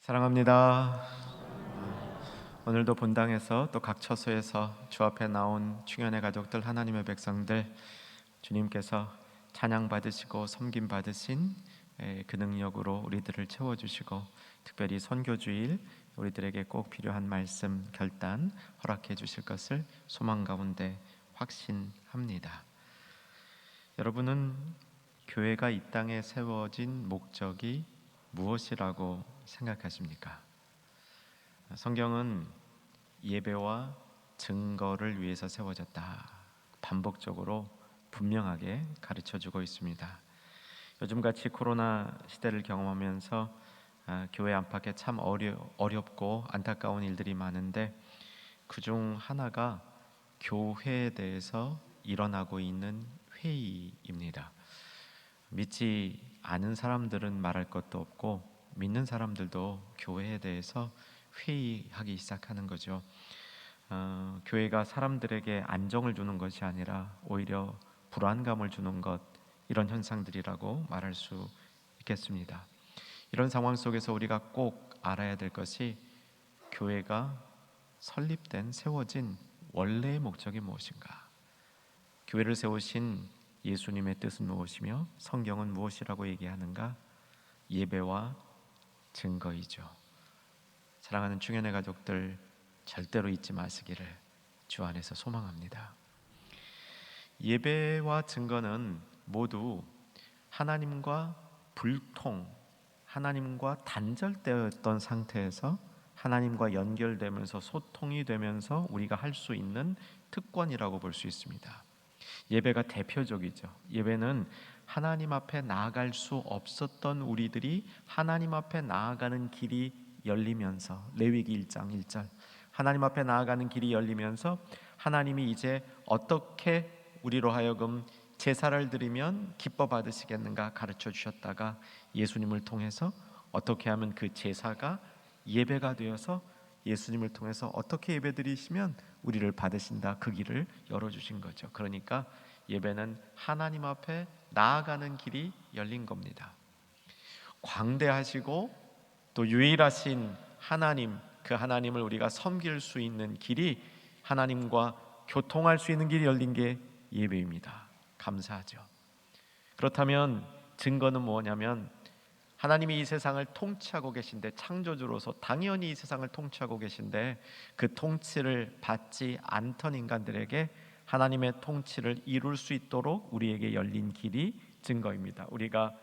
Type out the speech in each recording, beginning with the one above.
사랑합니다. 오늘도 본당에서 또 각 처소에서 주 앞에 나온 충현의 가족들, 하나님의 백성들, 주님께서 찬양 받으시고 섬김 받으신 그 능력으로 우리들을 채워주시고, 특별히 선교주일 우리들에게 꼭 필요한 말씀 결단 허락해 주실 것을 소망 가운데 확신합니다. 여러분은 교회가 이 땅에 세워진 목적이 무엇이라고 생각하십니까? 성경은 예배와 증거를 위해서 세워졌다, 반복적으로 분명하게 가르쳐주고 있습니다. 요즘같이 코로나 시대를 경험하면서 교회 안팎에 참 어렵고 안타까운 일들이 많은데, 그중 하나가 교회에 대해서 일어나고 있는 회의입니다. 믿지 않은 사람들은 말할 것도 없고, 믿는 사람들도 교회에 대해서 회의하기 시작하는 거죠. 교회가 사람들에게 안정을 주는 것이 아니라 오히려 불안감을 주는 것, 이런 현상들이라고 말할 수 있겠습니다. 이런 상황 속에서 우리가 꼭 알아야 될 것이, 교회가 설립된, 세워진 원래의 목적이 무엇인가? 교회를 세우신 예수님의 뜻은 무엇이며 성경은 무엇이라고 얘기하는가? 예배와 증거이죠. 사랑하는 충현의 가족들, 절대로 잊지 마시기를 주 안에서 소망합니다. 예배와 증거는 모두 하나님과 불통, 하나님과 단절되었던 상태에서 하나님과 연결되면서 소통이 되면서 우리가 할 수 있는 특권이라고 볼 수 있습니다. 예배가 대표적이죠. 예배는 하나님 앞에 나아갈 수 없었던 우리들이 하나님 앞에 나아가는 길이 열리면서, 레위기 1장 1절, 하나님 앞에 나아가는 길이 열리면서 하나님이 이제 어떻게 우리로 하여금 제사를 드리면 기뻐 받으시겠는가 가르쳐 주셨다가, 예수님을 통해서 어떻게 하면 그 제사가 예배가 되어서 예수님을 통해서 어떻게 예배드리시면 우리를 받으신다, 그 길을 열어주신 거죠. 그러니까 예배는 하나님 앞에 나아가는 길이 열린 겁니다. 광대하시고 또 유일하신 하나님, 그 하나님을 우리가 섬길 수 있는 길이, 하나님과 교통할 수 있는 길이 열린 게 예배입니다. 감사하죠. 그렇다면 증거는 뭐냐면, 하나님이 이 세상을 통치하고 계신데, 창조주로서 당연히 이 세상을 통치하고 계신데, 그 통치를 받지 않던 인간들에게 하나님의 통치를 이룰 수 있도록 우리에게 열린 길이 증거입니다. 우리가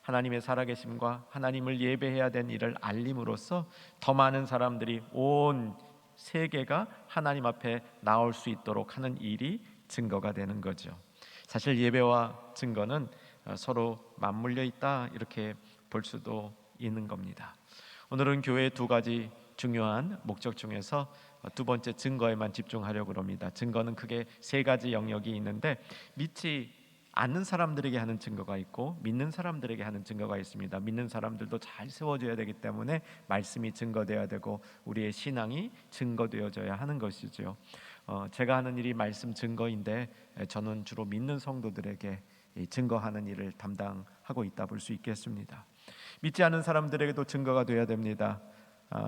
하나님의 살아계심과 하나님을 예배해야 되는 일을 알림으로써 더 많은 사람들이, 온 세계가 하나님 앞에 나올 수 있도록 하는 일이 증거가 되는 거죠. 사실 예배와 증거는 서로 맞물려 있다, 이렇게 볼 수도 있는 겁니다. 오늘은 교회의 두 가지 중요한 목적 중에서 두 번째, 증거에만 집중하려고 합니다. 증거는 크게 세 가지 영역이 있는데, 믿지 않는 사람들에게 하는 증거가 있고 믿는 사람들에게 하는 증거가 있습니다. 믿는 사람들도 잘 세워져야 되기 때문에 말씀이 증거되어야 되고, 우리의 신앙이 증거되어져야 하는 것이죠. 제가 하는 일이 말씀 증거인데, 저는 주로 믿는 성도들에게 증거하는 일을 담당하고 있다 볼 수 있겠습니다. 믿지 않는 사람들에게도 증거가 되어야 됩니다.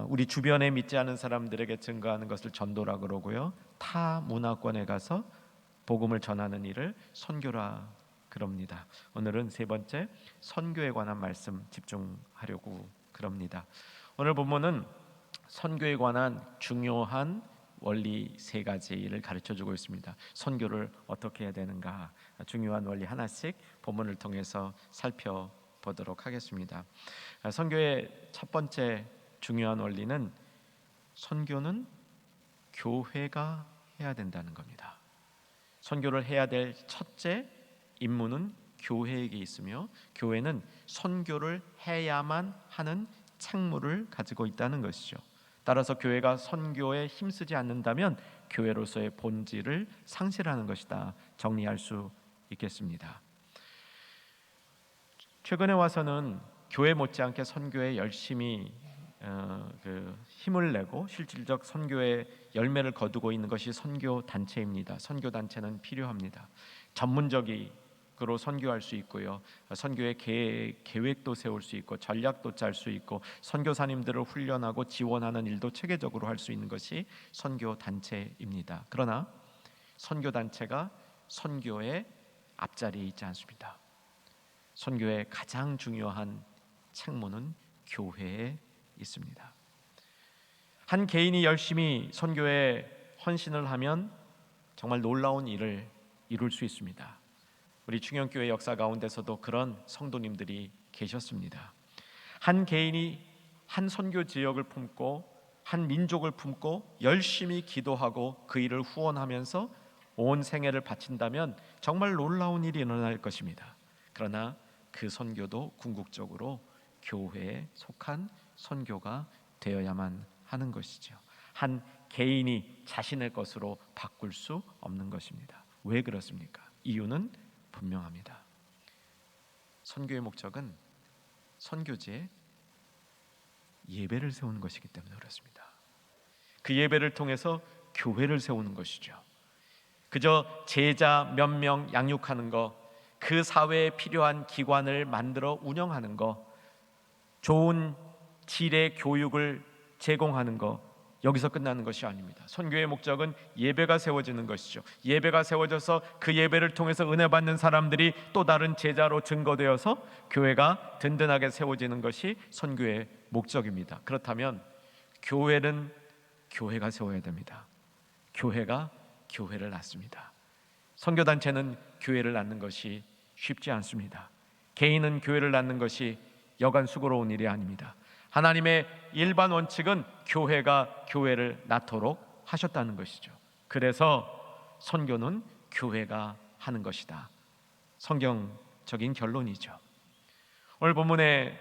우리 주변에 믿지 않은 사람들에게 증거하는 것을 전도라 그러고요, 타 문화권에 가서 복음을 전하는 일을 선교라 그럽니다. 오늘은 세 번째, 선교에 관한 말씀 집중하려고 그럽니다. 오늘 본문은 선교에 관한 중요한 원리 세 가지를 가르쳐주고 있습니다. 선교를 어떻게 해야 되는가, 중요한 원리 하나씩 본문을 통해서 살펴보도록 하겠습니다. 선교의 첫 번째 중요한 원리는, 선교는 교회가 해야 된다는 겁니다. 선교를 해야 될 첫째 임무는 교회에게 있으며, 교회는 선교를 해야만 하는 책무를 가지고 있다는 것이죠. 따라서 교회가 선교에 힘쓰지 않는다면 교회로서의 본질을 상실하는 것이다, 정리할 수 있겠습니다. 최근에 와서는 교회 못지않게 선교에 열심히 힘을 내고 실질적 선교의 열매를 거두고 있는 것이 선교 단체입니다. 선교 단체는 필요합니다. 전문적이 으로 선교할 수 있고요. 선교의 계획도 세울 수 있고 전략도 짤 수 있고 선교사님들을 훈련하고 지원하는 일도 체계적으로 할 수 있는 것이 선교 단체입니다. 그러나 선교 단체가 선교의 앞자리에 있지 않습니다. 선교의 가장 중요한 책무는 교회에 있습니다. 한 개인이 열심히 선교에 헌신을 하면 정말 놀라운 일을 이룰 수 있습니다. 우리 충영교회 역사 가운데서도 그런 성도님들이 계셨습니다. 한 개인이 한 선교 지역을 품고 한 민족을 품고 열심히 기도하고 그 일을 후원하면서 온 생애를 바친다면 정말 놀라운 일이 일어날 것입니다. 그러나 그 선교도 궁극적으로 교회에 속한 선교가 되어야만 하는 것이죠. 한 개인이 자신의 것으로 바꿀 수 없는 것입니다. 왜 그렇습니까? 이유는 분명합니다. 선교의 목적은 선교지에 예배를 세우는 것이기 때문에 그렇습니다. 그 예배를 통해서 교회를 세우는 것이죠. 그저 제자 몇 명 양육하는 것, 그 사회에 필요한 기관을 만들어 운영하는 것, 좋은 질의 교육을 제공하는 것, 여기서 끝나는 것이 아닙니다. 선교의 목적은 예배가 세워지는 것이죠. 예배가 세워져서 그 예배를 통해서 은혜 받는 사람들이 또 다른 제자로 증거되어서 교회가 든든하게 세워지는 것이 선교의 목적입니다. 그렇다면 교회는 교회가 세워야 됩니다. 교회가 교회를 낳습니다. 선교단체는 교회를 낳는 것이 쉽지 않습니다. 개인은 교회를 낳는 것이 여간 수고로운 일이 아닙니다. 하나님의 일반 원칙은 교회가 교회를 낳도록 하셨다는 것이죠. 그래서 선교는 교회가 하는 것이다. 성경적인 결론이죠. 오늘 본문의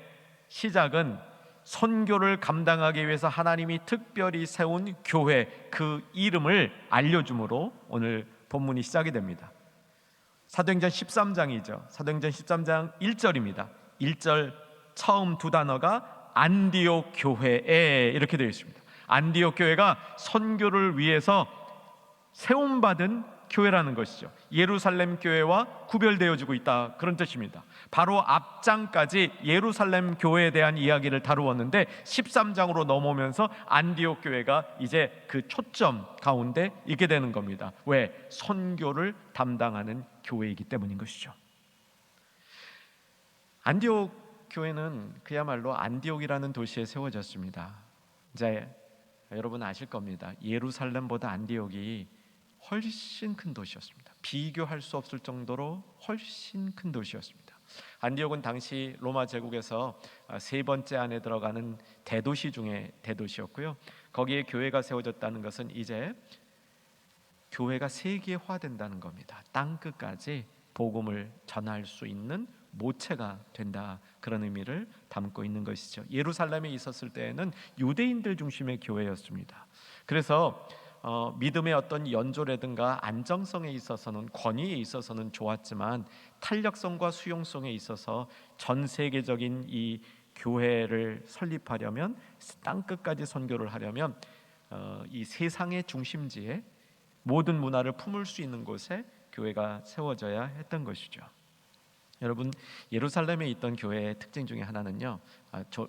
시작은 선교를 감당하기 위해서 하나님이 특별히 세운 교회, 그 이름을 알려줌으로 오늘 본문이 시작이 됩니다. 사도행전 13장이죠. 사도행전 13장 1절입니다. 1절 처음 두 단어가 안디옥 교회에 이렇게 되어 있습니다. 안디옥 교회가 선교를 위해서 세움받은 교회라는 것이죠. 예루살렘 교회와 구별되어지고 있다, 그런 뜻입니다. 바로 앞장까지 예루살렘 교회에 대한 이야기를 다루었는데 13장으로 넘어오면서 안디옥 교회가 이제 그 초점 가운데 있게 되는 겁니다. 왜? 선교를 담당하는 교회이기 때문인 것이죠. 안디옥 교회는 그야말로 안디옥이라는 도시에 세워졌습니다. 이제 여러분 아실 겁니다. 예루살렘보다 안디옥이 훨씬 큰 도시였습니다. 비교할 수 없을 정도로 훨씬 큰 도시였습니다. 안디옥은 당시 로마 제국에서 세 번째 안에 들어가는 대도시 중에 대도시였고요. 거기에 교회가 세워졌다는 것은 이제 교회가 세계화된다는 겁니다. 땅 끝까지 복음을 전할 수 있는 모체가 된다, 그런 의미를 담고 있는 것이죠. 예루살렘에 있었을 때에는 유대인들 중심의 교회였습니다. 그래서 믿음의 어떤 연조라든가 안정성에 있어서는, 권위에 있어서는 좋았지만 탄력성과 수용성에 있어서 전 세계적인 이 교회를 설립하려면, 땅 끝까지 선교를 하려면 이 세상의 중심지에 모든 문화를 품을 수 있는 곳에 교회가 세워져야 했던 것이죠. 여러분, 예루살렘에 있던 교회의 특징 중에 하나는요,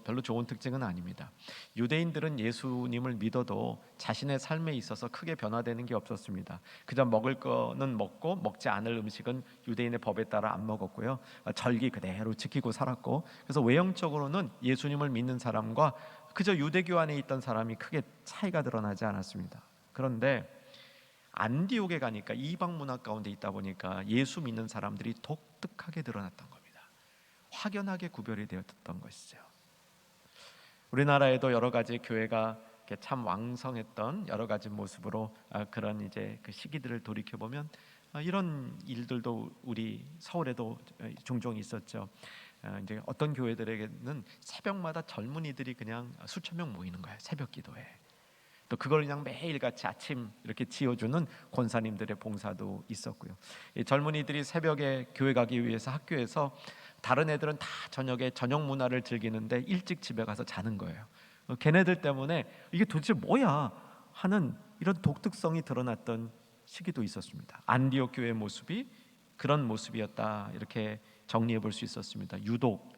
별로 좋은 특징은 아닙니다. 유대인들은 예수님을 믿어도 자신의 삶에 있어서 크게 변화되는 게 없었습니다. 그저 먹을 거는 먹고 먹지 않을 음식은 유대인의 법에 따라 안 먹었고요, 절기 그대로 지키고 살았고, 그래서 외형적으로는 예수님을 믿는 사람과 그저 유대교 안에 있던 사람이 크게 차이가 드러나지 않았습니다. 그런데 안디옥에 가니까 이방 문화 가운데 있다 보니까 예수 믿는 사람들이 독특하게 드러났던 겁니다. 확연하게 구별이 되었던 것이죠. 우리나라에도 여러 가지 교회가 참 왕성했던 여러 가지 모습으로 그런 이제 그 시기들을 돌이켜 보면 이런 일들도 우리 서울에도 종종 있었죠. 이제 어떤 교회들에게는 새벽마다 젊은이들이 그냥 수천 명 모이는 거예요. 새벽 기도에. 또 그걸 그냥 매일같이 아침 이렇게 지어주는 권사님들의 봉사도 있었고요. 이 젊은이들이 새벽에 교회 가기 위해서 학교에서, 다른 애들은 다 저녁에 저녁 문화를 즐기는데 일찍 집에 가서 자는 거예요. 걔네들 때문에 이게 도대체 뭐야 하는 이런 독특성이 드러났던 시기도 있었습니다. 안디옥 교회의 모습이 그런 모습이었다, 이렇게 정리해 볼 수 있었습니다. 유독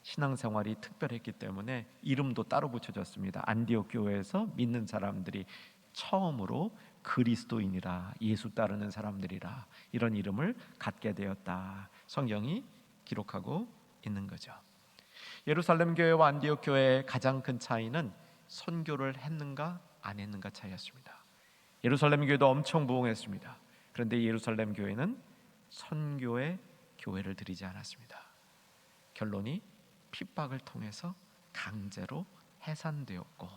신앙생활이 특별했기 때문에 이름도 따로 붙여졌습니다. 안디옥 교회에서 믿는 사람들이 처음으로 그리스도인이라, 예수 따르는 사람들이라, 이런 이름을 갖게 되었다, 성경이 기록하고 있는 거죠. 예루살렘 교회와 안디옥 교회의 가장 큰 차이는 선교를 했는가 안 했는가 차이였습니다. 예루살렘 교회도 엄청 부흥했습니다. 그런데 예루살렘 교회는 선교의 교회를 드리지 않았습니다. 결론이 핍박을 통해서 강제로 해산되었고,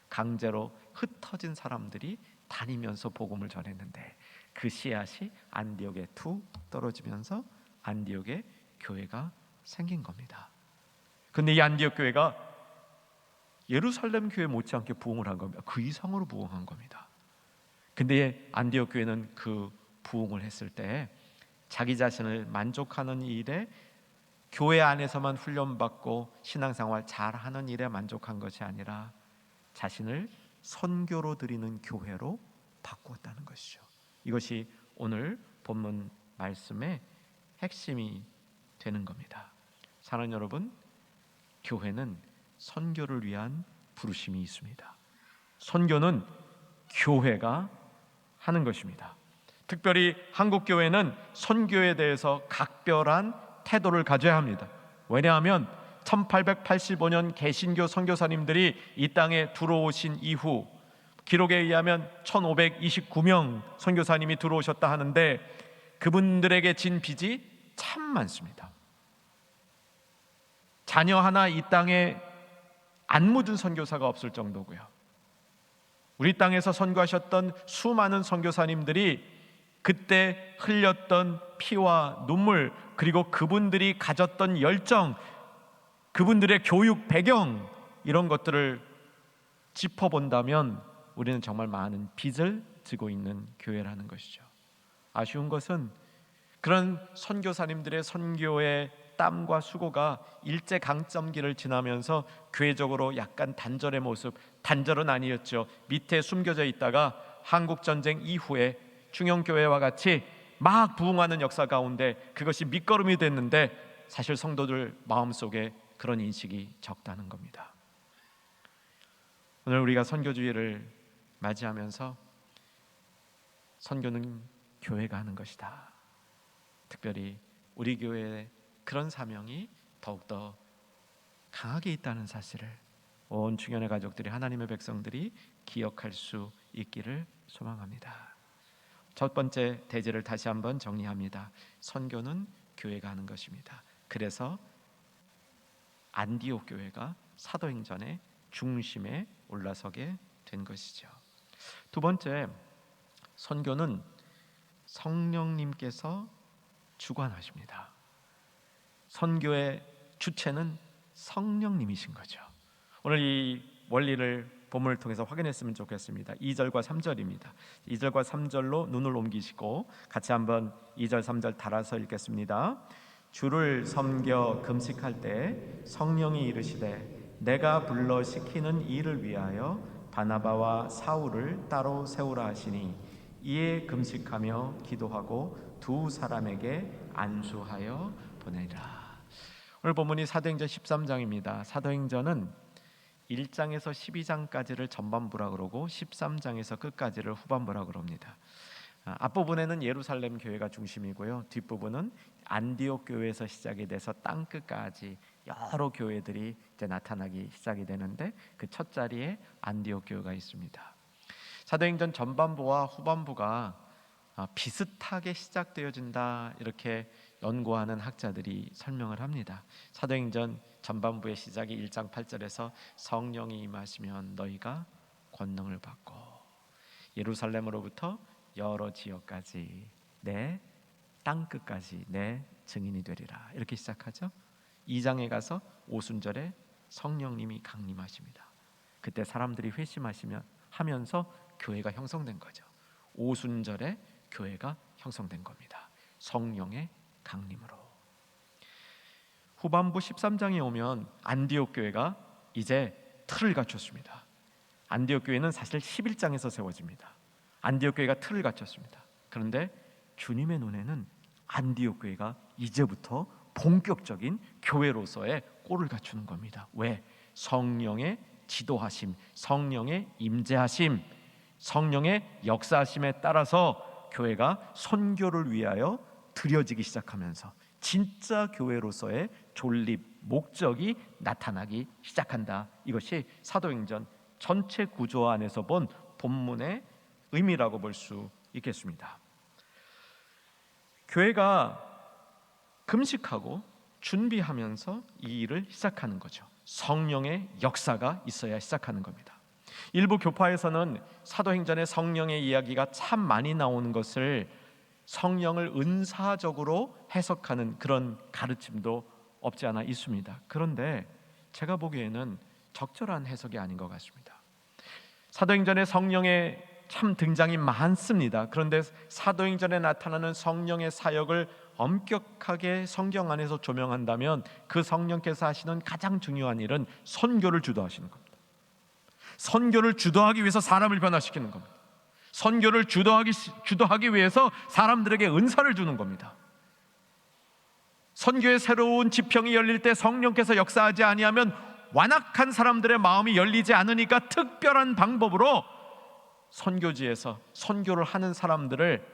강제로 흩어진 사람들이 다니면서 복음을 전했는데, 그 씨앗이 안디옥에 툭 떨어지면서 안디옥에 교회가 생긴 겁니다. 근데 이 안디옥 교회가 예루살렘 교회 못지않게 부흥을 한 겁니다. 그 이상으로 부흥한 겁니다. 근데 안디옥 교회는 그 부흥을 했을 때 자기 자신을 만족하는 일에, 교회 안에서만 훈련받고 신앙생활 잘하는 일에 만족한 것이 아니라 자신을 선교로 드리는 교회로 바꾸었다는 것이죠. 이것이 오늘 본문 말씀의 핵심이 되는 겁니다. 사랑하는 여러분, 교회는 선교를 위한 부르심이 있습니다. 선교는 교회가 하는 것입니다. 특별히 한국 교회는 선교에 대해서 각별한 태도를 가져야 합니다. 왜냐하면 1885년 개신교 선교사님들이 이 땅에 들어오신 이후 기록에 의하면 1529명 선교사님이 들어오셨다 하는데, 그분들에게 진 빚이 참 많습니다. 자녀 하나 이 땅에 안 묻은 선교사가 없을 정도고요. 우리 땅에서 선교하셨던 수많은 선교사님들이 그때 흘렸던 피와 눈물, 그리고 그분들이 가졌던 열정, 그분들의 교육 배경, 이런 것들을 짚어본다면 우리는 정말 많은 빚을 지고 있는 교회라는 것이죠. 아쉬운 것은 그런 선교사님들의 선교의 땀과 수고가 일제강점기를 지나면서 교회적으로 약간 단절의 모습, 단절은 아니었죠. 밑에 숨겨져 있다가 한국전쟁 이후에 중형교회와 같이 막 부흥하는 역사 가운데 그것이 밑거름이 됐는데, 사실 성도들 마음속에 그런 인식이 적다는 겁니다. 오늘 우리가 선교주의를 맞이하면서 선교는 교회가 하는 것이다, 특별히 우리 교회의 그런 사명이 더욱더 강하게 있다는 사실을 온 충현의 가족들이, 하나님의 백성들이 기억할 수 있기를 소망합니다. 첫 번째 대제를 다시 한번 정리합니다. 선교는 교회가 하는 것입니다. 그래서 안디옥 교회가 사도행전의 중심에 올라서게 된 것이죠. 두 번째, 선교는 성령님께서 주관하십니다. 선교의 주체는 성령님이신 거죠. 오늘 이 원리를 본문을 통해서 확인했으면 좋겠습니다. 2절과 3절입니다. 2절과 3절로 눈을 옮기시고 같이 한번 2절 3절 달아서 읽겠습니다. 주를 섬겨 금식할 때 성령이 이르시되 내가 불러 시키는 일을 위하여 바나바와 사울을 따로 세우라 하시니 이에 금식하며 기도하고 두 사람에게 안수하여 보내리라. 오늘 본문이 사도행전 13장입니다. 사도행전은 1장에서 12장까지를 전반부라 그러고 13장에서 끝까지를 후반부라 그럽니다. 앞부분에는 예루살렘 교회가 중심이고요, 뒷부분은 안디옥 교회에서 시작이 돼서 땅 끝까지 여러 교회들이 이제 나타나기 시작이 되는데, 그 첫 자리에 안디옥 교회가 있습니다. 사도행전 전반부와 후반부가 비슷하게 시작되어진다, 이렇게 연구하는 학자들이 설명을 합니다. 사도행전 전반부의 시작이 1장 8절에서 성령이 임하시면 너희가 권능을 받고 예루살렘으로부터 여러 지역까지 내 땅 끝까지 내 증인이 되리라, 이렇게 시작하죠. 2장에 가서 오순절에 성령님이 강림하십니다. 그때 사람들이 회심하시면 하면서 교회가 형성된 거죠. 오순절에 교회가 형성된 겁니다. 성령의 강림으로. 후반부 13장에 오면 안디옥 교회가 이제 틀을 갖췄습니다. 안디옥 교회는 사실 11장에서 세워집니다. 안디옥 교회가 틀을 갖췄습니다. 그런데 주님의 눈에는 안디옥 교회가 이제부터 본격적인 교회로서의 꼴을 갖추는 겁니다. 왜? 성령의 지도하심, 성령의 임재하심, 성령의 역사하심에 따라서 교회가 선교를 위하여 드려지기 시작하면서 진짜 교회로서의 존립, 목적이 나타나기 시작한다. 이것이 사도행전 전체 구조 안에서 본 본문의 의미라고 볼 수 있겠습니다. 교회가 금식하고 준비하면서 이 일을 시작하는 거죠. 성령의 역사가 있어야 시작하는 겁니다. 일부 교파에서는 사도행전의 성령의 이야기가 참 많이 나오는 것을 성령을 은사적으로 해석하는 그런 가르침도 없지 않아 있습니다. 그런데 제가 보기에는 적절한 해석이 아닌 것 같습니다. 사도행전에 성령의 참 등장이 많습니다. 그런데 사도행전에 나타나는 성령의 사역을 엄격하게 성경 안에서 조명한다면 그 성령께서 하시는 가장 중요한 일은 선교를 주도하시는 겁니다. 선교를 주도하기 위해서 사람을 변화시키는 겁니다. 선교를 주도하기 위해서 사람들에게 은사를 주는 겁니다. 선교의 새로운 지평이 열릴 때 성령께서 역사하지 아니하면 완악한 사람들의 마음이 열리지 않으니까 특별한 방법으로 선교지에서 선교를 하는 사람들을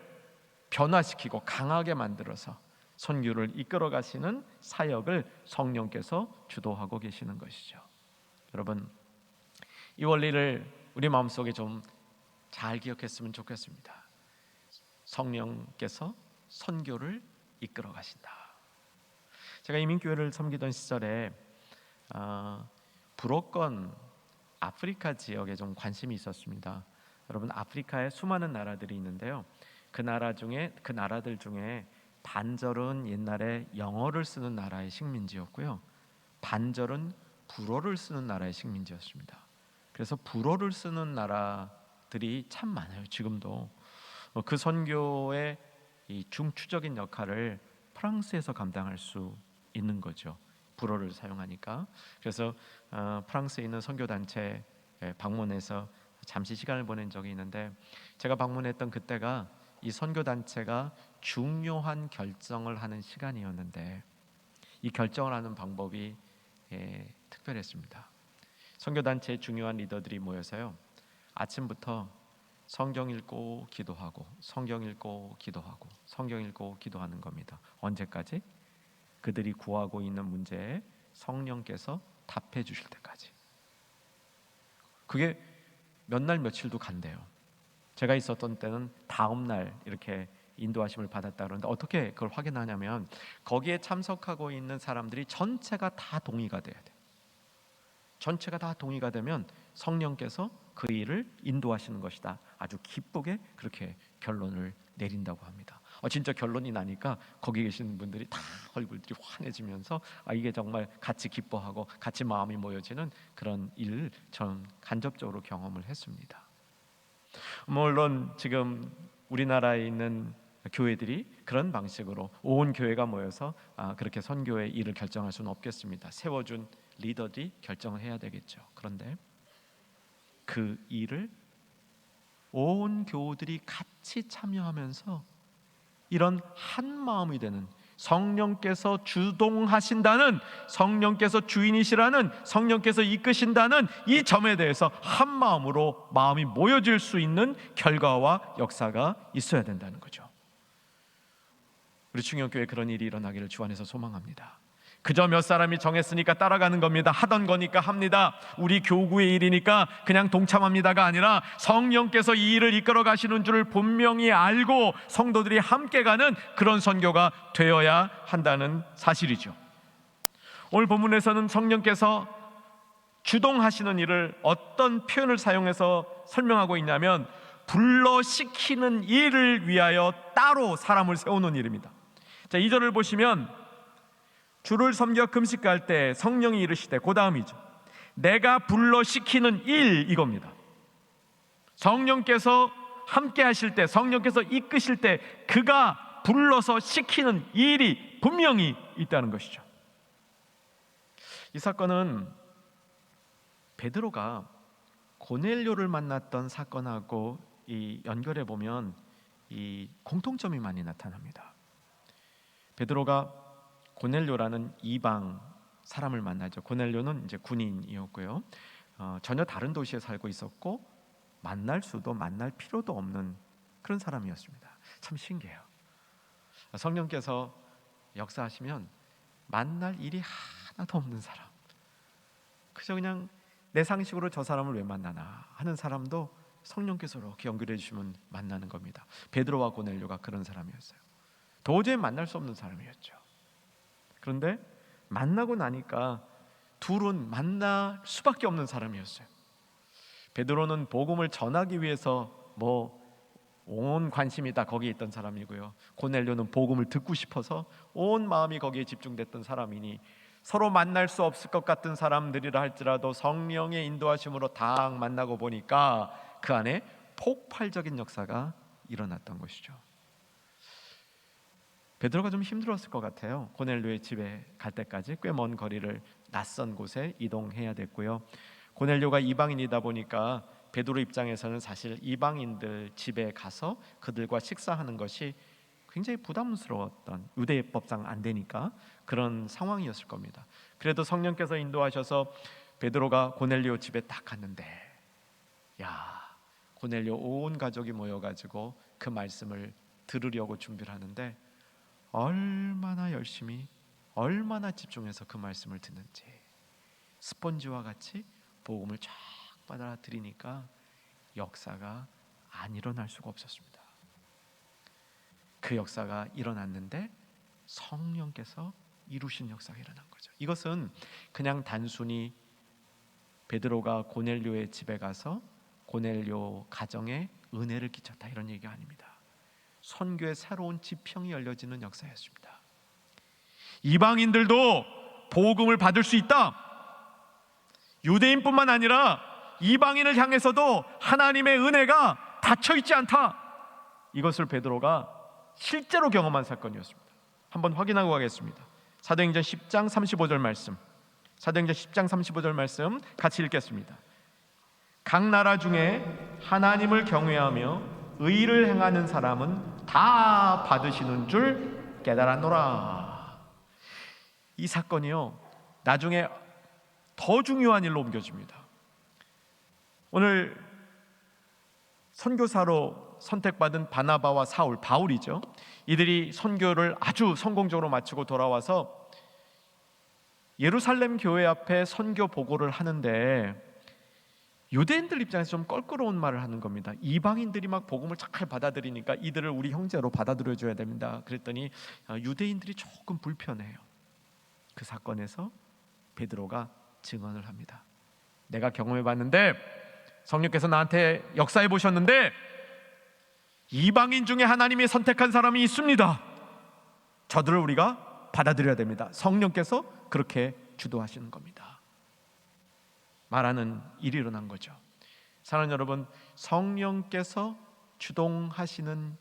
변화시키고 강하게 만들어서 선교를 이끌어 가시는 사역을 성령께서 주도하고 계시는 것이죠. 여러분, 이 원리를 우리 마음속에 좀 잘 기억했으면 좋겠습니다. 성령께서 선교를 이끌어 가신다. 제가 이민교회를 섬기던 시절에 불어권 아프리카 지역에 좀 관심이 있었습니다. 여러분, 아프리카에 수많은 나라들이 있는데요. 그 나라들 중에 반절은 옛날에 영어를 쓰는 나라의 식민지였고요. 반절은 불어를 쓰는 나라의 식민지였습니다. 그래서 불어를 쓰는 나라들이 참 많아요. 지금도 그 선교의 이 중추적인 역할을 프랑스에서 감당할 수 있는 거죠. 불어를 사용하니까. 그래서 프랑스에 있는 선교단체 방문해서 잠시 시간을 보낸 적이 있는데, 제가 방문했던 그때가 이 선교단체가 중요한 결정을 하는 시간이었는데, 이 결정을 하는 방법이 특별했습니다. 선교단체의 중요한 리더들이 모여서요, 아침부터 성경 읽고 기도하고 성경 읽고 기도하고 성경 읽고 기도하는 겁니다. 언제까지? 그들이 구하고 있는 문제에 성령께서 답해 주실 때까지. 그게 몇 날 며칠도 간대요. 제가 있었던 때는 다음 날 이렇게 인도하심을 받았다 그러는데, 어떻게 그걸 확인하냐면 거기에 참석하고 있는 사람들이 전체가 다 동의가 돼야 돼요. 전체가 다 동의가 되면 성령께서 그 일을 인도하시는 것이다. 아주 기쁘게 그렇게 결론을 내린다고 합니다. 진짜 결론이 나니까 거기 계시는 분들이 다 얼굴들이 환해지면서 이게 정말 같이 기뻐하고 같이 마음이 모여지는 그런 일을 전 간접적으로 경험을 했습니다. 물론 지금 우리나라에 있는 교회들이 그런 방식으로 온 교회가 모여서 그렇게 선교의 일을 결정할 수는 없겠습니다. 세워준 리더들이 결정을 해야 되겠죠. 그런데 그 일을 온 교우들이 같이 참여하면서 이런 한 마음이 되는, 성령께서 주동하신다는, 성령께서 주인이시라는, 성령께서 이끄신다는 이 점에 대해서 한 마음으로 마음이 모여질 수 있는 결과와 역사가 있어야 된다는 거죠. 우리 충영교회에 그런 일이 일어나기를 주 안에서 소망합니다. 그저 몇 사람이 정했으니까 따라가는 겁니다. 하던 거니까 합니다. 우리 교구의 일이니까 그냥 동참합니다가 아니라 성령께서 이 일을 이끌어 가시는 줄을 분명히 알고 성도들이 함께 가는 그런 선교가 되어야 한다는 사실이죠. 오늘 본문에서는 성령께서 주동하시는 일을 어떤 표현을 사용해서 설명하고 있냐면, 불러시키는 일을 위하여 따로 사람을 세우는 일입니다. 자, 2절을 보시면 주를 섬겨 금식할 때 성령이 이르시되, 그 다음이죠. 내가 불러시키는 일, 이겁니다. 성령께서 함께 하실 때, 성령께서 이끄실 때 그가 불러서 시키는 일이 분명히 있다는 것이죠. 이 사건은 베드로가 고넬료를 만났던 사건하고 이 연결해 보면 이 공통점이 많이 나타납니다. 베드로가 고넬료라는 이방 사람을 만나죠. 고넬료는 이제 군인이었고요. 전혀 다른 도시에 살고 있었고 만날 수도 만날 필요도 없는 그런 사람이었습니다. 참 신기해요. 성령께서 역사하시면 만날 일이 하나도 없는 사람, 그저 그냥 내 상식으로 저 사람을 왜 만나나 하는 사람도 성령께서 이렇게 연결해 주시면 만나는 겁니다. 베드로와 고넬료가 그런 사람이었어요. 도저히 만날 수 없는 사람이었죠. 그런데 만나고 나니까 둘은 만날 수밖에 없는 사람이었어요. 베드로는 복음을 전하기 위해서 온 관심이 다 거기에 있던 사람이고요. 고넬료는 복음을 듣고 싶어서 온 마음이 거기에 집중됐던 사람이니 서로 만날 수 없을 것 같은 사람들이라 할지라도 성령의 인도하심으로 딱 만나고 보니까 그 안에 폭발적인 역사가 일어났던 것이죠. 베드로가 좀 힘들었을 것 같아요. 고넬료의 집에 갈 때까지 꽤 먼 거리를 낯선 곳에 이동해야 됐고요. 고넬료가 이방인이다 보니까 베드로 입장에서는 사실 이방인들 집에 가서 그들과 식사하는 것이 굉장히 부담스러웠던, 유대법상 안 되니까 그런 상황이었을 겁니다. 그래도 성령께서 인도하셔서 베드로가 고넬료 집에 딱 갔는데, 고넬료 온 가족이 모여가지고 그 말씀을 들으려고 준비를 하는데 얼마나 열심히, 얼마나 집중해서 그 말씀을 듣는지, 스펀지와 같이 복음을 쫙 받아들이니까 역사가 안 일어날 수가 없었습니다. 그 역사가 일어났는데 성령께서 이루신 역사가 일어난 거죠. 이것은 그냥 단순히 베드로가 고넬료의 집에 가서 고넬료 가정에 은혜를 끼쳤다 이런 얘기가 아닙니다. 선교의 새로운 지평이 열려지는 역사였습니다. 이방인들도 복음을 받을 수 있다. 유대인뿐만 아니라 이방인을 향해서도 하나님의 은혜가 닫혀 있지 않다. 이것을 베드로가 실제로 경험한 사건이었습니다. 한번 확인하고 가겠습니다. 사도행전 10장 35절 말씀. 사도행전 10장 35절 말씀 같이 읽겠습니다. 각 나라 중에 하나님을 경외하며 의를 행하는 사람은 다 받으시는 줄 깨달았노라. 이 사건이요, 나중에 더 중요한 일로 옮겨집니다. 오늘 선교사로 선택받은 바나바와 사울, 바울이죠. 이들이 선교를 아주 성공적으로 마치고 돌아와서 예루살렘 교회 앞에 선교 보고를 하는데 유대인들 입장에서 좀 껄끄러운 말을 하는 겁니다. 이방인들이 막 복음을 잘 받아들이니까 이들을 우리 형제로 받아들여줘야 됩니다. 그랬더니 유대인들이 조금 불편해요. 그 사건에서 베드로가 증언을 합니다. 내가 경험해봤는데, 성령께서 나한테 역사해 보셨는데 이방인 중에 하나님이 선택한 사람이 있습니다. 저들을 우리가 받아들여야 됩니다. 성령께서 그렇게 주도하시는 겁니다. 말하는 일이 일어난 거죠. 사랑하는 여러분, 성령께서 주동하시는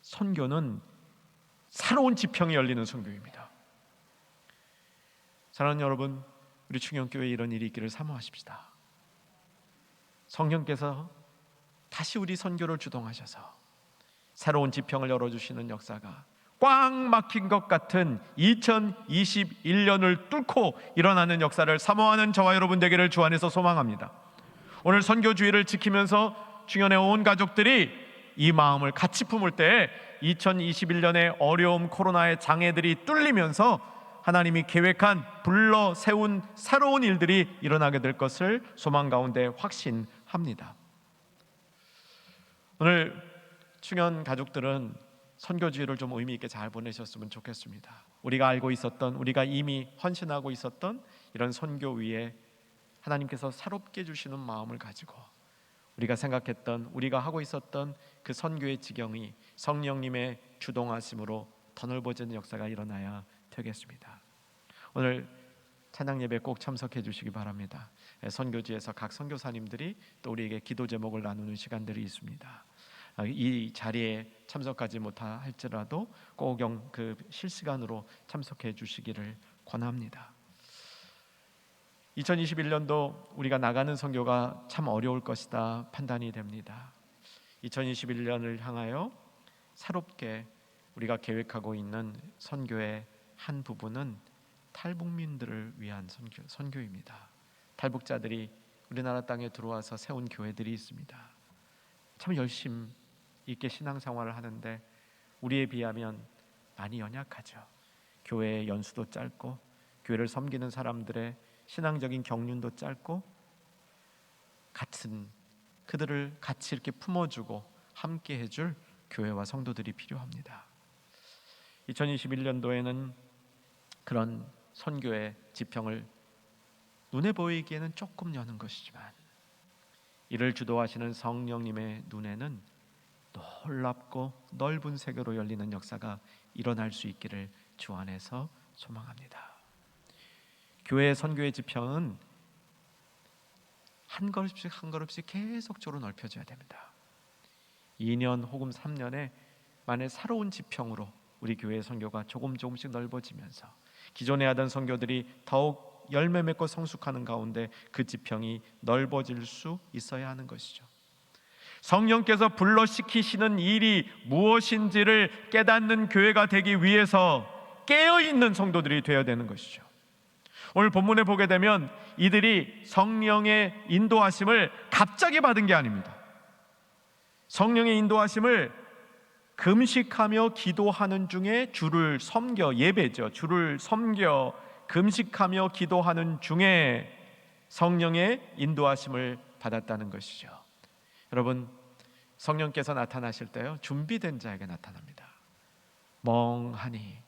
선교는 새로운 지평이 열리는 선교입니다. 사랑하는 여러분, 우리 충영교회에 이런 일이 있기를 사모하십시다. 성령께서 다시 우리 선교를 주동하셔서 새로운 지평을 열어주시는 역사가 꽉 막힌 것 같은 2021년을 뚫고 일어나는 역사를 사모하는 저와 여러분 되기를 주 안에서 소망합니다. 오늘 선교주의를 지키면서 충현의 온 가족들이 이 마음을 같이 품을 때 2021년의 어려움, 코로나의 장애들이 뚫리면서 하나님이 계획한, 불러 세운 새로운 일들이 일어나게 될 것을 소망 가운데 확신합니다. 오늘 충현 가족들은 선교주의를 좀 의미 있게 잘 보내셨으면 좋겠습니다. 우리가 알고 있었던, 우리가 이미 헌신하고 있었던 이런 선교 위에 하나님께서 새롭게 주시는 마음을 가지고 우리가 생각했던, 우리가 하고 있었던 그 선교의 지경이 성령님의 주동하심으로 더 넓어지는 역사가 일어나야 되겠습니다. 오늘 찬양 예배 꼭 참석해 주시기 바랍니다. 선교지에서 각 선교사님들이 또 우리에게 기도 제목을 나누는 시간들이 있습니다. 이 자리에 참석하지 못할지라도 꼭 그 실시간으로 참석해 주시기를 권합니다. 2021년도 우리가 나가는 선교가 참 어려울 것이다 판단이 됩니다. 2021년을 향하여 새롭게 우리가 계획하고 있는 선교의 한 부분은 탈북민들을 위한 선교입니다. 탈북자들이 우리나라 땅에 들어와서 세운 교회들이 있습니다. 참 열심 있게 신앙생활을 하는데 우리에 비하면 많이 연약하죠. 교회의 연수도 짧고 교회를 섬기는 사람들의 신앙적인 경륜도 짧고 그들을 같이 이렇게 품어주고 함께 해줄 교회와 성도들이 필요합니다. 2021년도에는 그런 선교의 지평을 눈에 보이기에는 조금 여는 것이지만 이를 주도하시는 성령님의 눈에는 놀랍고 넓은 세계로 열리는 역사가 일어날 수 있기를 주 안에서 소망합니다. 교회의 선교의 지평은 한 걸음씩 한 걸음씩 계속적으로 넓혀져야 됩니다. 2년 혹은 3년에 만에 새로운 지평으로 우리 교회의 선교가 조금씩 넓어지면서 기존에 하던 선교들이 더욱 열매 맺고 성숙하는 가운데 그 지평이 넓어질 수 있어야 하는 것이죠. 성령께서 불러시키시는 일이 무엇인지를 깨닫는 교회가 되기 위해서 깨어있는 성도들이 되어야 되는 것이죠. 오늘 본문에 보게 되면 이들이 성령의 인도하심을 갑자기 받은 게 아닙니다. 성령의 인도하심을 금식하며 기도하는 중에 주를 섬겨, 예배죠. 주를 섬겨 금식하며 기도하는 중에 성령의 인도하심을 받았다는 것이죠. 여러분, 성령께서 나타나실 때요, 준비된 자에게 나타납니다. 멍하니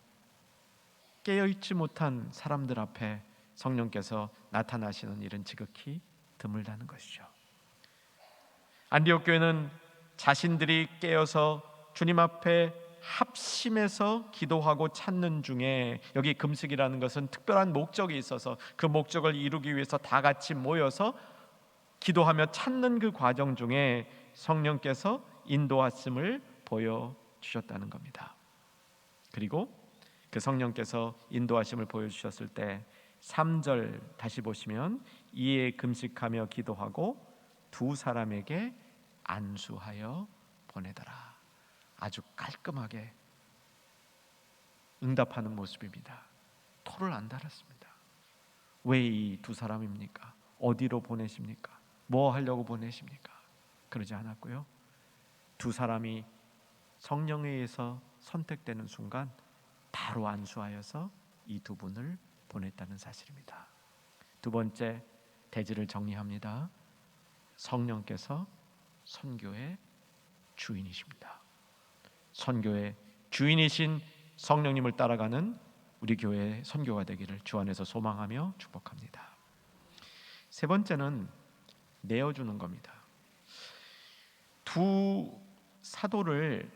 깨어있지 못한 사람들 앞에 성령께서 나타나시는 일은 지극히 드물다는 것이죠. 안디옥 교회는 자신들이 깨어서 주님 앞에 합심해서 기도하고 찾는 중에, 여기 금식이라는 것은 특별한 목적이 있어서 그 목적을 이루기 위해서 다 같이 모여서 기도하며 찾는 그 과정 중에 성령께서 인도하심을 보여주셨다는 겁니다. 그리고 그 성령께서 인도하심을 보여주셨을 때 3절 다시 보시면, 이에 금식하며 기도하고 두 사람에게 안수하여 보내더라. 아주 깔끔하게 응답하는 모습입니다. 토를 안 달았습니다. 왜 이 두 사람입니까? 어디로 보내십니까? 뭐 하려고 보내십니까? 그러지 않았고요, 두 사람이 성령에 의해서 선택되는 순간 바로 안수하여서 이 두 분을 보냈다는 사실입니다. 두 번째, 대지를 정리합니다. 성령께서 선교의 주인이십니다. 선교의 주인이신 성령님을 따라가는 우리 교회의 선교가 되기를 주 안에서 소망하며 축복합니다. 세 번째는 내어주는 겁니다. 두 사도를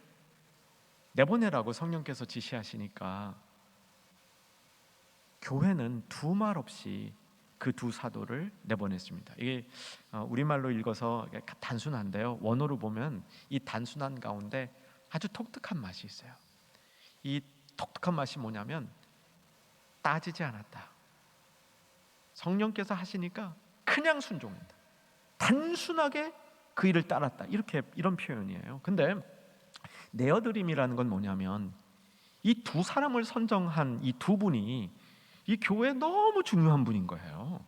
내보내라고 성령께서 지시하시니까 교회는 두말 없이 그 두 사도를 내보냈습니다. 이게 우리말로 읽어서 단순한데요, 원어로 보면 이 단순한 가운데 아주 독특한 맛이 있어요. 이 독특한 맛이 뭐냐면 따지지 않았다. 성령께서 하시니까 그냥 순종한다. 단순하게 그 일을 따랐다. 이런 표현이에요. 근데 내어드림이라는 건 뭐냐면 이 두 사람을 선정한 이 두 분이 이 교회에 너무 중요한 분인 거예요.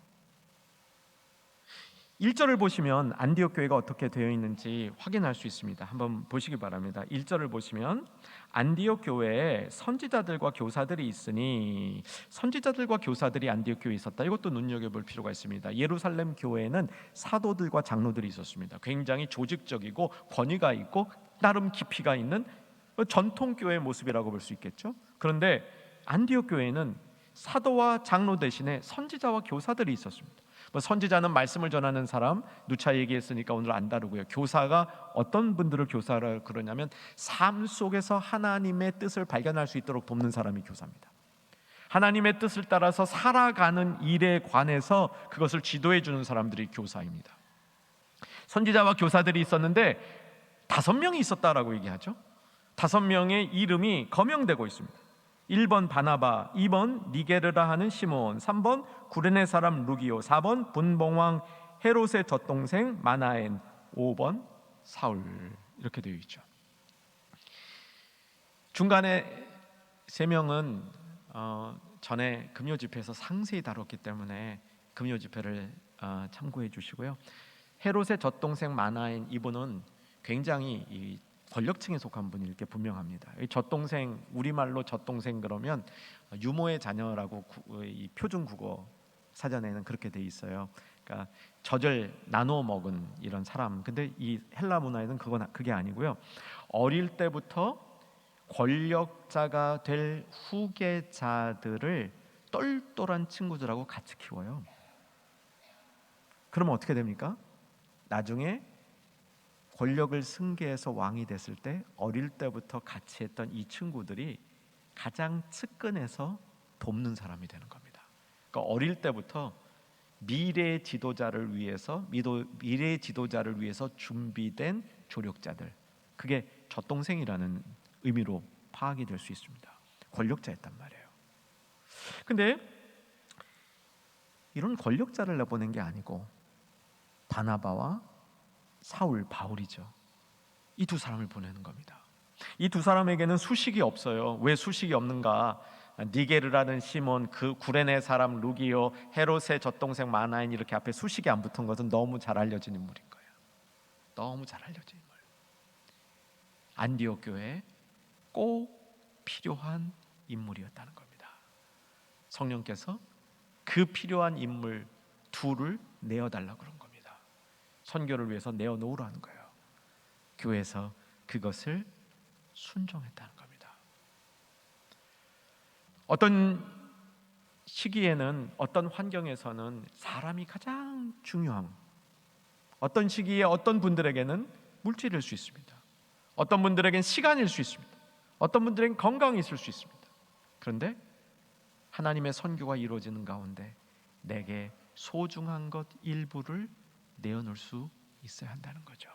1절을 보시면 안디옥 교회가 어떻게 되어 있는지 확인할 수 있습니다. 한번 보시기 바랍니다. 1절을 보시면 안디옥 교회에 선지자들과 교사들이 있으니, 선지자들과 교사들이 안디옥 교회에 있었다. 이것도 눈여겨볼 필요가 있습니다. 예루살렘 교회에는 사도들과 장로들이 있었습니다. 굉장히 조직적이고 권위가 있고 나름 깊이가 있는 전통 교회의 모습이라고 볼 수 있겠죠. 그런데 안디옥 교회에는 사도와 장로 대신에 선지자와 교사들이 있었습니다. 선지자는 말씀을 전하는 사람, 누차 얘기했으니까 오늘 안 다루고요. 교사가 어떤 분들을 교사라 그러냐면 삶 속에서 하나님의 뜻을 발견할 수 있도록 돕는 사람이 교사입니다. 하나님의 뜻을 따라서 살아가는 일에 관해서 그것을 지도해 주는 사람들이 교사입니다. 선지자와 교사들이 있었는데 5명이 있었다라고 얘기하죠. 5명의 이름이 거명되고 있습니다. 1번 바나바, 2번 니게르라 하는 시몬, 3번 구레네 사람 루기오, 4번 분봉왕 헤롯의 젖동생 마나엔, 5번 사울, 이렇게 되어 있죠. 중간에 세 명은 전에 금요 집회에서 상세히 다뤘기 때문에 금요 집회를 참고해 주시고요. 헤롯의 젖동생 마나인 이분은 굉장히 이 권력층에 속한 분일 게 분명합니다. 이 젖동생, 우리말로 젖동생 그러면 유모의 자녀라고 이 표준 국어 사전에는 그렇게 돼 있어요. 그러니까 젖을 나누어 먹은 이런 사람. 근데 이 헬라 문화에는 그게 아니고요. 어릴 때부터 권력자가 될 후계자들을 똘똘한 친구들하고 같이 키워요. 그러면 어떻게 됩니까? 나중에 권력을 승계해서 왕이 됐을 때 어릴 때부터 같이 했던 이 친구들이 가장 측근에서 돕는 사람이 되는 겁니다. 그러니까 어릴 때부터 미래의 지도자를 위해서 준비된 조력자들, 그게 젖동생이라는 의미로 파악이 될 수 있습니다. 권력자였단 말이에요. 근데 이런 권력자를 내보낸 게 아니고 바나바와 사울, 바울이죠. 이 두 사람을 보내는 겁니다. 이 두 사람에게는 수식이 없어요. 왜 수식이 없는가? 니게르라는 시몬, 그 구레네 사람 루기오, 헤롯의 젖동생 마나인, 이렇게 앞에 수식이 안 붙은 것은 너무 잘 알려진 인물인 거예요. 너무 잘 알려진 인물. 안디옥 교회에 꼭 필요한 인물이었다는 겁니다. 성령께서 그 필요한 인물 둘을 내어달라고 그런 겁니다. 선교를 위해서 내어놓으라는 거예요. 교회에서 그것을 순종했다는 겁니다. 어떤 시기에는, 어떤 환경에서는 사람이 가장 중요한, 어떤 시기에 어떤 분들에게는 물질일 수 있습니다. 어떤 분들에게는 시간일 수 있습니다. 어떤 분들에게는 건강이 있을 수 있습니다. 그런데 하나님의 선교가 이루어지는 가운데 내게 소중한 것 일부를 내어놓을 수 있어야 한다는 거죠.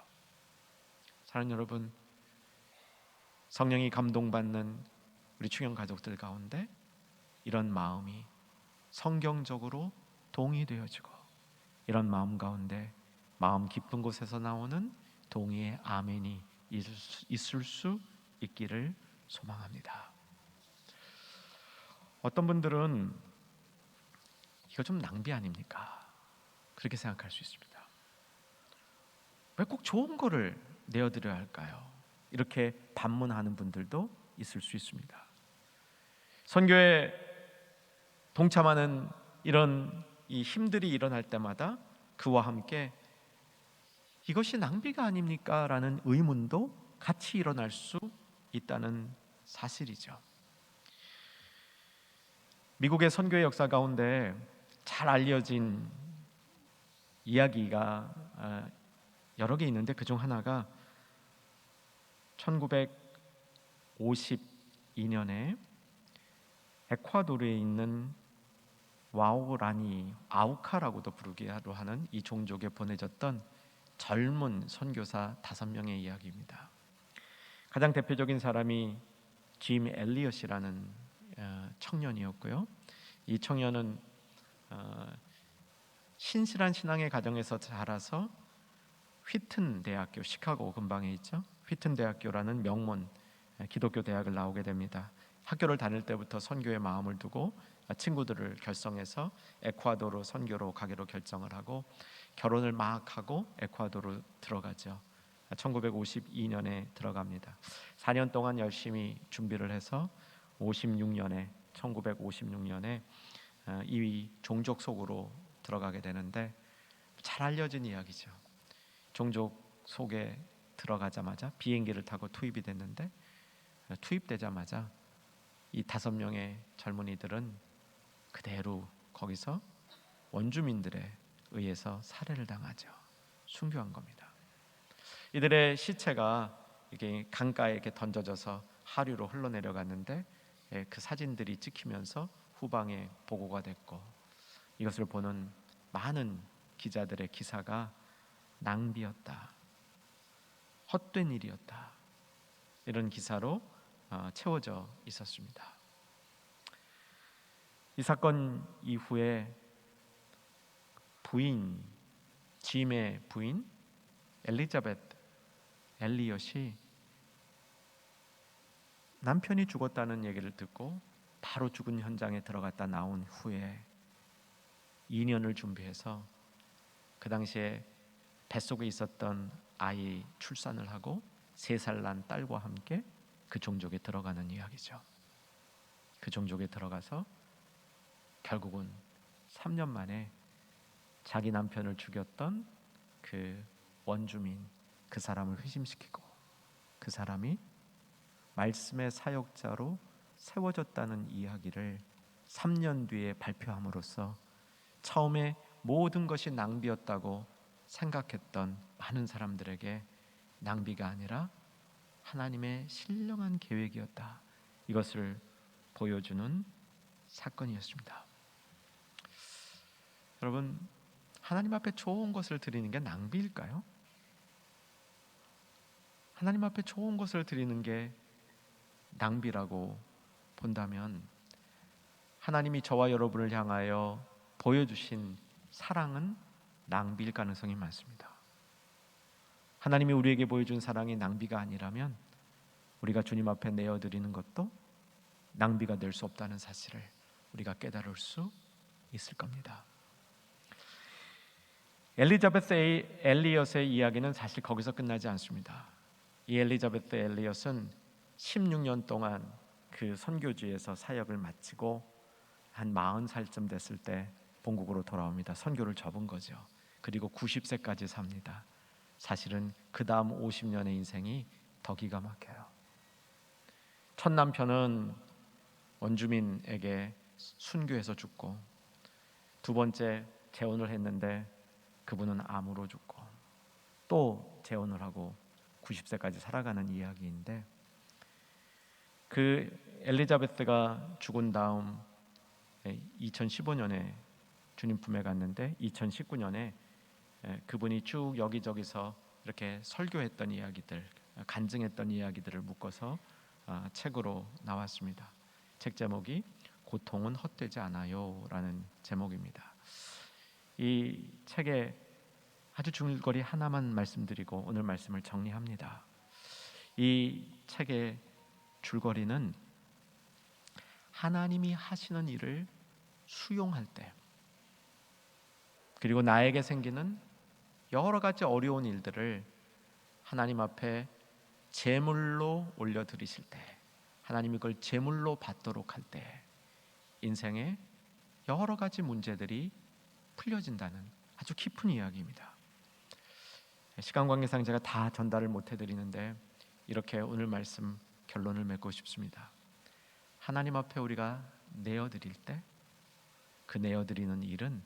사랑하는 여러분, 성령이 감동받는 우리 충영 가족들 가운데 이런 마음이 성경적으로 동의되어지고, 이런 마음 가운데 마음 깊은 곳에서 나오는 동의의 아멘이 있을 수 있기를 소망합니다. 어떤 분들은 이거 좀 낭비 아닙니까? 그렇게 생각할 수 있습니다. 왜 꼭 좋은 거를 내어드려야 할까요? 이렇게 반문하는 분들도 있을 수 있습니다. 선교에 동참하는 이런 이 힘들이 일어날 때마다 그와 함께 이것이 낭비가 아닙니까? 라는 의문도 같이 일어날 수 있다는 사실이죠. 미국의 선교의 역사 가운데 잘 알려진 이야기가 여러 개 있는데, 그중 하나가 1952년에 에콰도르에 있는 와오라니, 아우카라고도 부르기도 하는 이 종족에 보내졌던 젊은 선교사 5명의 이야기입니다. 가장 대표적인 사람이 짐 엘리엇이라는 청년이었고요. 이 청년은 신실한 신앙의 가정에서 자라서 휘튼 대학교, 시카고 근방에 있죠. 휘튼 대학교라는 명문 기독교 대학을 나오게 됩니다. 학교를 다닐 때부터 선교에 마음을 두고 친구들을 결성해서 에콰도르 선교로 가기로 결정을 하고 결혼을 막 하고 에콰도르 들어가죠. 1952년에 들어갑니다. 4년 동안 열심히 준비를 해서 1956년에 이 종족 속으로 들어가게 되는데, 잘 알려진 이야기죠. 종족 속에 들어가자마자 비행기를 타고 투입이 됐는데, 투입되자마자 이 5명의 젊은이들은 그대로 거기서 원주민들에 의해서 살해를 당하죠. 순교한 겁니다. 이들의 시체가 이게 강가에 이렇게 던져져서 하류로 흘러내려갔는데, 그 사진들이 찍히면서 후방에 보고가 됐고, 이것을 보는 많은 기자들의 기사가 낭비였다, 헛된 일이었다, 이런 기사로 채워져 있었습니다. 이 사건 이후에 짐의 부인 엘리자벳 엘리엇이 남편이 죽었다는 얘기를 듣고 바로 죽은 현장에 들어갔다 나온 후에 2년을 준비해서 그 당시에 뱃속에 있었던 아이 출산을 하고 3살 난 딸과 함께 그 종족에 들어가는 이야기죠. 그 종족에 들어가서 결국은 3년 만에 자기 남편을 죽였던 그 원주민, 그 사람을 회심시키고 그 사람이 말씀의 사역자로 세워졌다는 이야기를 3년 뒤에 발표함으로써 처음에 모든 것이 낭비였다고 생각했던 많은 사람들에게 낭비가 아니라 하나님의 신령한 계획이었다, 이것을 보여주는 사건이었습니다. 여러분, 하나님 앞에 좋은 것을 드리는 게 낭비일까요? 하나님 앞에 좋은 것을 드리는 게 낭비라고 본다면 하나님이 저와 여러분을 향하여 보여주신 사랑은 낭비일 가능성이 많습니다. 하나님이 우리에게 보여준 사랑이 낭비가 아니라면 우리가 주님 앞에 내어드리는 것도 낭비가 될 수 없다는 사실을 우리가 깨달을 수 있을 겁니다. 엘리자베스 엘리엇의 이야기는 사실 거기서 끝나지 않습니다. 이 엘리자베스 엘리엇은 16년 동안 그 선교지에서 사역을 마치고 한 40살쯤 됐을 때 본국으로 돌아옵니다. 선교를 접은 거죠. 그리고 90세까지 삽니다. 사실은 그 다음 50년의 인생이 더 기가 막혀요. 첫 남편은 원주민에게 순교해서 죽고, 두 번째 재혼을 했는데 그분은 암으로 죽고, 또 재혼을 하고 90세까지 살아가는 이야기인데, 그 엘리자베스가 죽은 다음 2015년에 주님 품에 갔는데 2019년에 그분이 쭉 여기저기서 이렇게 설교했던 이야기들, 간증했던 이야기들을 묶어서 책으로 나왔습니다. 책 제목이 고통은 헛되지 않아요 라는 제목입니다. 이 책에 아주 줄거리 하나만 말씀드리고 오늘 말씀을 정리합니다. 이 책의 줄거리는 하나님이 하시는 일을 수용할 때, 그리고 나에게 생기는 여러 가지 어려운 일들을 하나님 앞에 제물로 올려드리실 때, 하나님이 그걸 제물로 받도록 할 때 인생의 여러 가지 문제들이 풀려진다는 아주 깊은 이야기입니다. 시간 관계상 제가 다 전달을 못 해드리는데 이렇게 오늘 말씀 결론을 맺고 싶습니다. 하나님 앞에 우리가 내어드릴 때 그 내어드리는 일은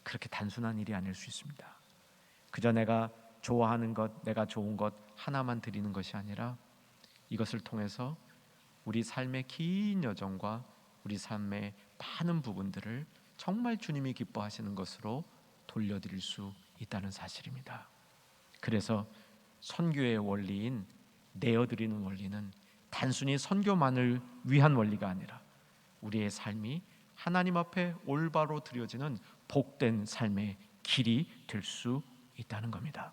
그렇게 단순한 일이 아닐 수 있습니다. 그저 내가 좋아하는 것, 내가 좋은 것 하나만 드리는 것이 아니라 이것을 통해서 우리 삶의 긴 여정과 우리 삶의 많은 부분들을 정말 주님이 기뻐하시는 것으로 돌려드릴 수 있다는 사실입니다. 그래서 선교의 원리인 내어드리는 원리는 단순히 선교만을 위한 원리가 아니라 우리의 삶이 하나님 앞에 올바로 드려지는 복된 삶의 길이 될 수 있다는 겁니다.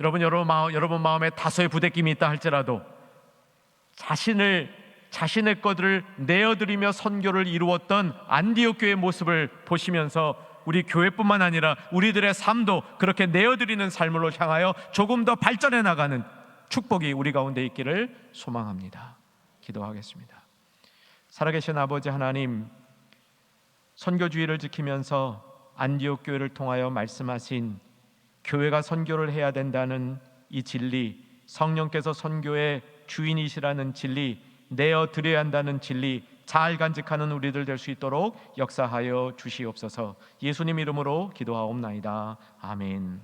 여러분 마음에 다소의 부대낌이 있다 할지라도 자신의 것들을 내어드리며 선교를 이루었던 안디옥 교회의 모습을 보시면서 우리 교회뿐만 아니라 우리들의 삶도 그렇게 내어드리는 삶으로 향하여 조금 더 발전해 나가는 축복이 우리 가운데 있기를 소망합니다. 기도하겠습니다. 살아계신 아버지 하나님, 선교주의를 지키면서 안디옥 교회를 통하여 말씀하신 교회가 선교를 해야 된다는 이 진리, 성령께서 선교의 주인이시라는 진리, 내어드려야 한다는 진리 잘 간직하는 우리들 될 수 있도록 역사하여 주시옵소서. 예수님 이름으로 기도하옵나이다. 아멘.